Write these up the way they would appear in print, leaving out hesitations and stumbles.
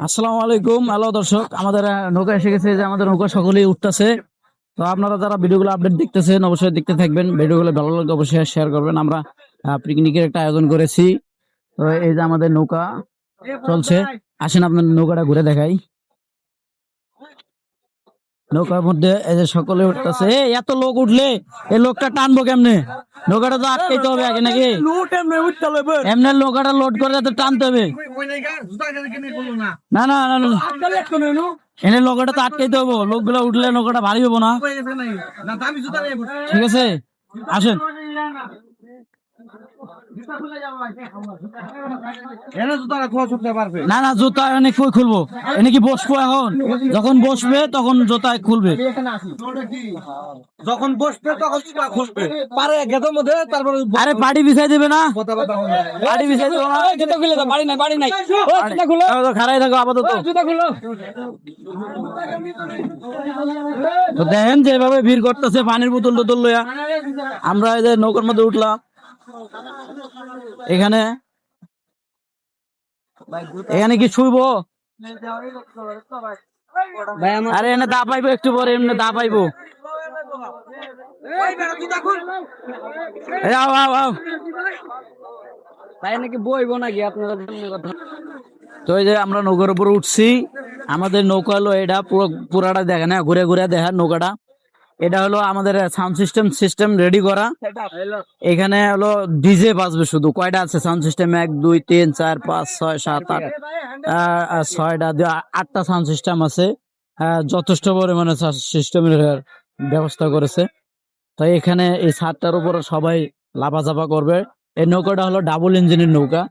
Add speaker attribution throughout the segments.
Speaker 1: আসসালামু আলাইকুম। হ্যালো দর্শক, আমাদের নৌকা এসে গেছে। যে আমাদের নৌকা সকলেই উঠতেছে। তো আপনারা যারা ভিডিওগুলো আপডেট দেখতেছেন অবশ্যই দেখতে থাকবেন। ভিডিওগুলো ভালো লাগলে অবশ্যই শেয়ার করবেন। আমরা পিকনিকের একটা আয়োজন করেছি। তো এই যে আমাদের নৌকা চলছে। আসেন আপনার নৌকাটা ঘুরে দেখাই। নৌকার মধ্যে এই যে সকলে উঠতেছে। এত লোক উঠলে এই লোকটা টানবো কেমনে? নৌকাটা তো আটকাইতে হবে আগে নাকি? এমনি নৌকাটা লোড করে যাতে টানতে হবে। না না না না, এনে নৌকাটা তো আটকাইতে হবে। লোকগুলো উঠলে নৌকাটা ভারী হবো না। ঠিক আছে, আসেন। না না, জুতা এনে কই খুলবো? এনে কি বসবো এখন? যখন বসবে তখন জুতা খুলবে।
Speaker 2: যখন বসবে তখন জুতা খুলবে। পারে গেদের মধ্যে তারপরে
Speaker 1: আরে পাটি বিছাই দেবে না? পাটি বিছাই দেবো না?
Speaker 2: জুতা খুলে দাও, বাড়ি নাই বাড়ি নাই। ও জুতা খুলো,
Speaker 1: খাড়াই থাকো আপাতত।
Speaker 2: জুতা খুলো।
Speaker 1: তো দেখেন যেভাবে ভিড় করতেছে, পানির বোতল টোতল লইয়া। আমরা এই যে নৌকার মধ্যে উঠলাম। এখানে এখানে কি শুইবো? আরে এনে দা পাইবো একটু পরে, এমনি দা পাইবো। এই আও আও আও।
Speaker 2: তাই নাকি বইবো নাকি আপনারা?
Speaker 1: তো এই যে আমরা নৌকার উপরে উঠছি। আমাদের নৌকা হলো এটা, পুরাটা দেখেন, ঘুরে ঘুরে দেখেন নৌকাটা। এটা হলো আমাদের সাউন্ড সিস্টেম রেডি করা। এখানে হলো ডিজে বাজবে শুধু। কয়টা আছে সাউন্ড সিস্টেম? 1 2 3 4 5 6 7 8, 6টা 8টা সাউন্ড সিস্টেম আছে। যথেষ্ট পরিমাণে সিস্টেমের ব্যবস্থা করেছে। তো এখানে এই ছাদটার উপরে সবাই লাফাঝাফা করবে। এই নৌকাটা হলো ডাবল ইঞ্জিনের নৌকা।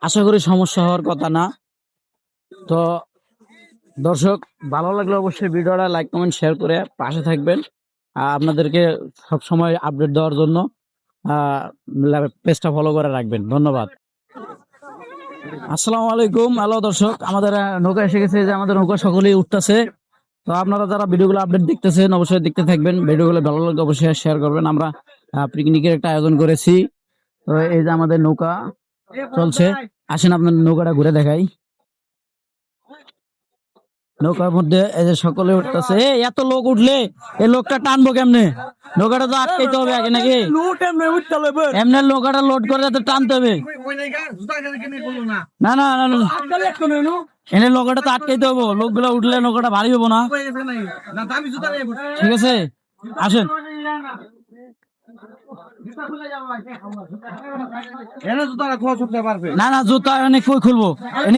Speaker 1: আশা করি সমস্যা হওয়ার কথা না। তো দর্শক, ভালো লাগলে অবশ্যই ভিডিওটা লাইক কমেন্ট শেয়ার করে পাশে থাকবেন। আপনাদেরকে সব সময় আপডেট দেওয়ার জন্য পেজটা ফলো করে রাখবেন। ধন্যবাদ। আসসালামু আলাইকুম। হ্যালো দর্শক, আমাদের নৌকা এসে গেছে। যে আমাদের নৌকা সকলেই উঠতেছে। তো আপনারা যারা ভিডিওগুলো আপডেট দেখতেছেন অবশ্যই দেখতে থাকবেন। ভিডিওগুলো ভালো লাগলে অবশ্যই শেয়ার করবেন। আমরা পিকনিকের একটা আয়োজন করেছি। তো এই যে আমাদের নৌকা চলছে। আসেন আপনার নৌকাটা ঘুরে দেখাই। নৌকার মধ্যে এই যে সকলে উঠতেছে। এত লোক উঠলে এই লোকটা টানবো কেমনে? নৌকাটা তো আটকাইতে হবে আগে নাকি? এমনি নৌকাটা লোড করে যাতে টানতে হবে। না না না না, এনে নৌকাটা তো আটকাইতে হবে। লোকগুলো উঠলে নৌকাটা ভারী হবো না। ঠিক আছে, আসেন।
Speaker 2: এনে জুতা খোলা ছুটতে পারবে।
Speaker 1: না না, জুতা এনে কই খুলবো?